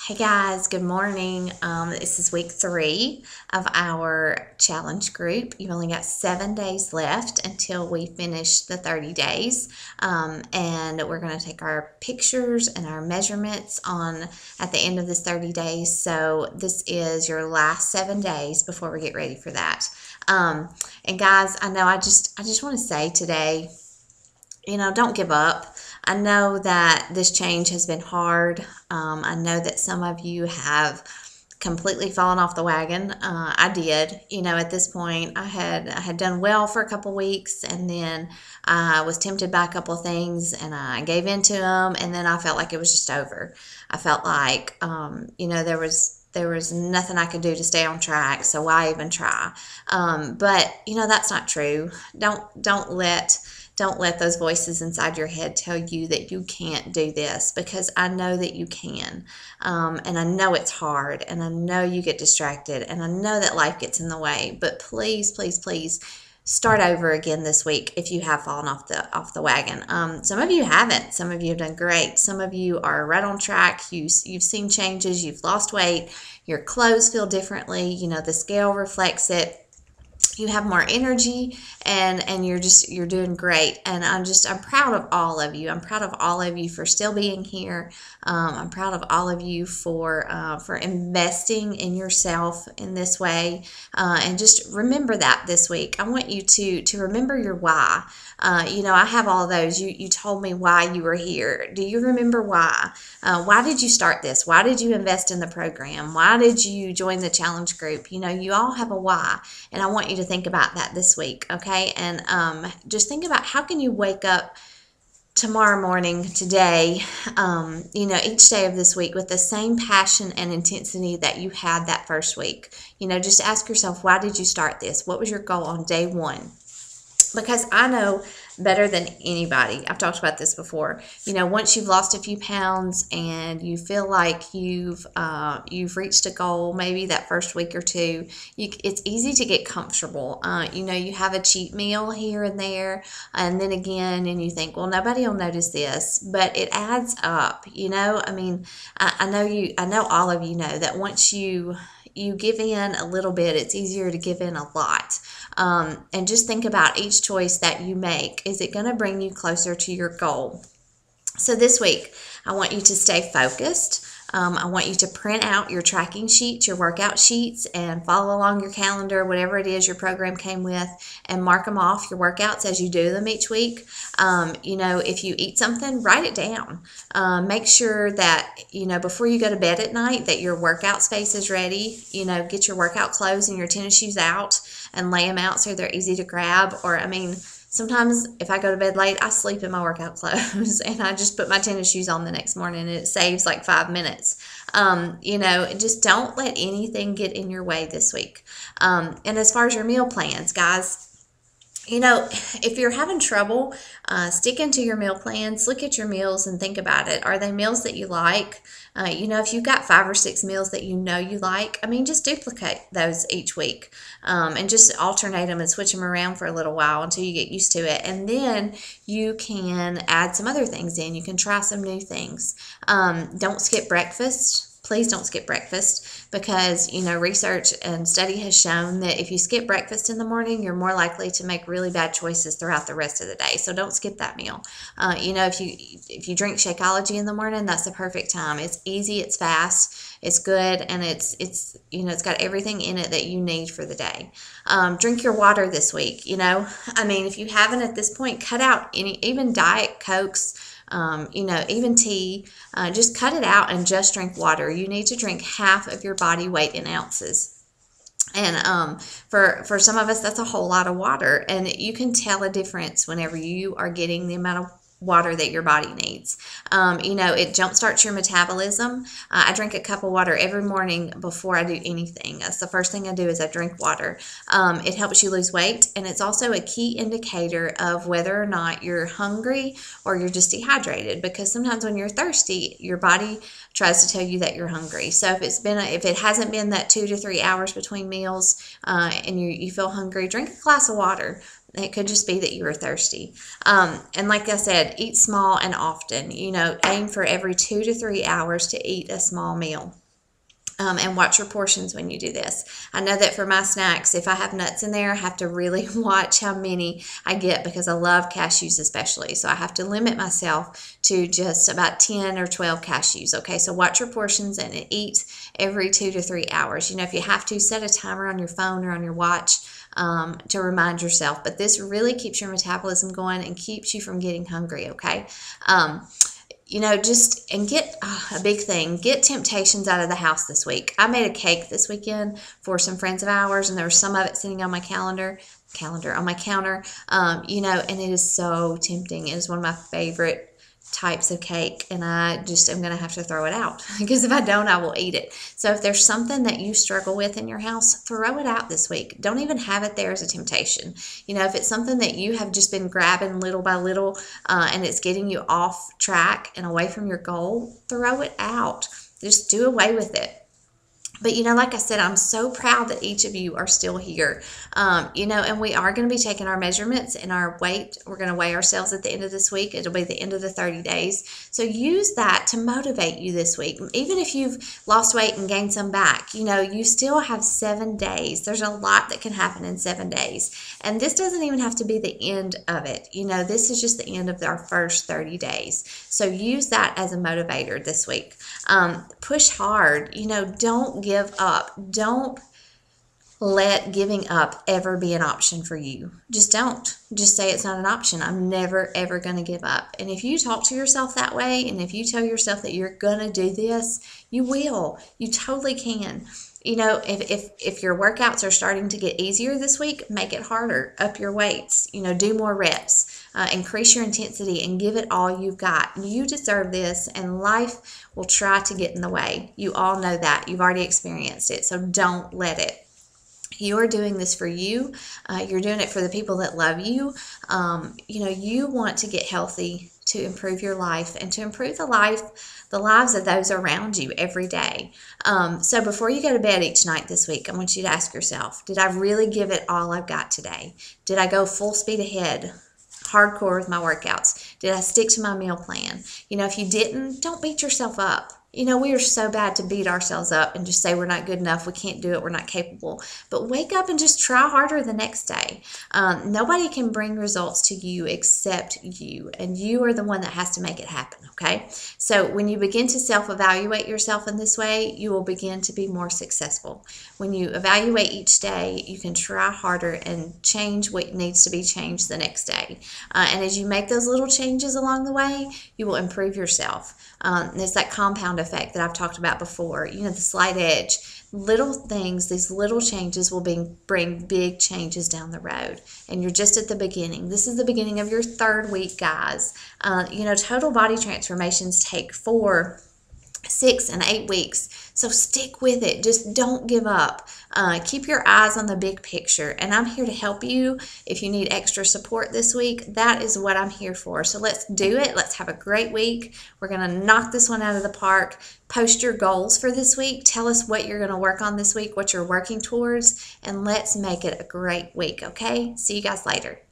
Hey guys, good morning. This is week 3 of our challenge group. You've only got 7 days left until we finish the 30 days. And we're going to take our pictures and our measurements on at the end of this 30 days. So this is your last 7 days before we get ready for that. And guys, I know I just want to say today, don't give up. I know that this change has been hard. I know that some of you have completely fallen off the wagon. I did. At this point, I had done well for a couple weeks, and then I was tempted by a couple of things, and I gave into them, and then I felt like it was just over. I felt like, there was nothing I could do to stay on track, so why even try? But that's not true. Don't let those voices inside your head tell you that you can't do this, because I know that you can. And I know it's hard, and I know you get distracted, and I know that life gets in the way. But please, please, please start over again this week if you have fallen off the wagon. Some of you haven't. Some of you have done great. Some of you are right on track. You've seen changes. You've lost weight. Your clothes feel differently. The scale reflects it. You have more energy, and you're doing great. And I'm proud of all of you. I'm proud of all of you for still being here. I'm proud of all of you for investing in yourself in this way. And just remember that this week. I want you to remember your why. I have all those. You told me why you were here. Do you remember why? Why did you start this? Why did you invest in the program? Why did you join the challenge group? You all have a why, and I want you to think about that this week, okay? And just think about, how can you wake up tomorrow morning, today, each day of this week with the same passion and intensity that you had that first week. Just ask yourself, why did you start this? What was your goal on day one? Because I know better than anybody, I've talked about this before, once you've lost a few pounds and you feel like you've reached a goal, maybe that first week or two, it's easy to get comfortable. You have a cheat meal here and there, and then again, and you think, well, nobody will notice this, but it adds up. I know all of you know that once you give in a little bit, it's easier to give in a lot. And just think about each choice that you make. Is it going to bring you closer to your goal? So this week, I want you to stay focused. I want you to print out your tracking sheets, your workout sheets, and follow along your calendar, whatever it is your program came with, and mark them off, your workouts, as you do them each week. If you eat something, write it down. Make sure that, before you go to bed at night, that your workout space is ready. Get your workout clothes and your tennis shoes out and lay them out so they're easy to grab. Sometimes if I go to bed late, I sleep in my workout clothes and I just put my tennis shoes on the next morning, and it saves like 5 minutes. Just don't let anything get in your way this week. And as far as your meal plans, guys, if you're having trouble sticking to your meal plans, look at your meals and think about it. Are they meals that you like? If you've got 5 or 6 meals that you like, just duplicate those each week, and just alternate them and switch them around for a little while until you get used to it. And then you can add some other things in. You can try some new things. Don't skip breakfast. Please don't skip breakfast, because, research and study has shown that if you skip breakfast in the morning, you're more likely to make really bad choices throughout the rest of the day. So don't skip that meal. If you drink Shakeology in the morning, that's the perfect time. It's easy, it's fast, it's good, and it's got everything in it that you need for the day. Drink your water this week. If you haven't at this point, cut out even Diet Cokes, even tea. Just cut it out and just drink water. You need to drink half of your body weight in ounces. And for some of us, that's a whole lot of water. And you can tell a difference whenever you are getting the amount of water that your body needs. It jumpstarts your metabolism. I drink a cup of water every morning before I do anything. That's the first thing I do, is I drink water. It helps you lose weight, and it's also a key indicator of whether or not you're hungry or you're just dehydrated, because sometimes when you're thirsty, your body tries to tell you that you're hungry. So if it hasn't been that 2 to 3 hours between meals, and you feel hungry, drink a glass of water. It could just be that you were thirsty. And like I said, eat small and often. Aim for every 2 to 3 hours to eat a small meal. And watch your portions when you do this. I know that for my snacks, if I have nuts in there, I have to really watch how many I get because I love cashews especially. So I have to limit myself to just about 10 or 12 cashews. Okay, so watch your portions and eat every 2 to 3 hours. If you have to, set a timer on your phone or on your watch to remind yourself. But this really keeps your metabolism going and keeps you from getting hungry, okay? And get a big thing, get temptations out of the house this week. I made a cake this weekend for some friends of ours, and there was some of it sitting on my on my counter, and it is so tempting. It is one of my favorite types of cake, and I just am going to have to throw it out because if I don't, I will eat it. So if there's something that you struggle with in your house, throw it out this week. Don't even have it there as a temptation. If it's something that you have just been grabbing little by little and it's getting you off track and away from your goal, throw it out. Just do away with it. But, like I said, I'm so proud that each of you are still here, and we are going to be taking our measurements and our weight. We're going to weigh ourselves at the end of this week. It'll be the end of the 30 days. So use that to motivate you this week. Even if you've lost weight and gained some back, you still have 7 days. There's a lot that can happen in 7 days. And this doesn't even have to be the end of it. This is just the end of our first 30 days. So use that as a motivator this week. Push hard. Don't give up. Don't let giving up ever be an option for you. Just don't. Just say it's not an option. I'm never, ever going to give up. And if you talk to yourself that way, and if you tell yourself that you're going to do this, you will. You totally can. If your workouts are starting to get easier this week, make it harder. Up your weights. Do more reps. Increase your intensity and give it all you've got. You deserve this, and life will try to get in the way. You all know that. You've already experienced it, so don't let it. You're doing this for you. You're doing it for the people that love you. You want to get healthy to improve your life and to improve the lives of those around you every day. So before you go to bed each night this week, I want you to ask yourself, did I really give it all I've got today? Did I go full speed ahead? Hardcore with my workouts? Did I stick to my meal plan? If you didn't, don't beat yourself up. We are so bad to beat ourselves up and just say we're not good enough, we can't do it, we're not capable. But wake up and just try harder the next day. Nobody can bring results to you except you, and you are the one that has to make it happen, okay? So when you begin to self-evaluate yourself in this way, you will begin to be more successful. When you evaluate each day, you can try harder and change what needs to be changed the next day. And as you make those little changes along the way, you will improve yourself. It's that compound effect that I've talked about before. The slight edge. Little things, these little changes will bring big changes down the road. And you're just at the beginning. This is the beginning of your 3rd week, guys. Total body transformations take 4, 6, and 8 weeks. So stick with it. Just don't give up. Keep your eyes on the big picture. And I'm here to help you. If you need extra support this week, that is what I'm here for. So let's do it. Let's have a great week. We're going to knock this one out of the park. Post your goals for this week. Tell us what you're going to work on this week, what you're working towards, and let's make it a great week, okay? See you guys later.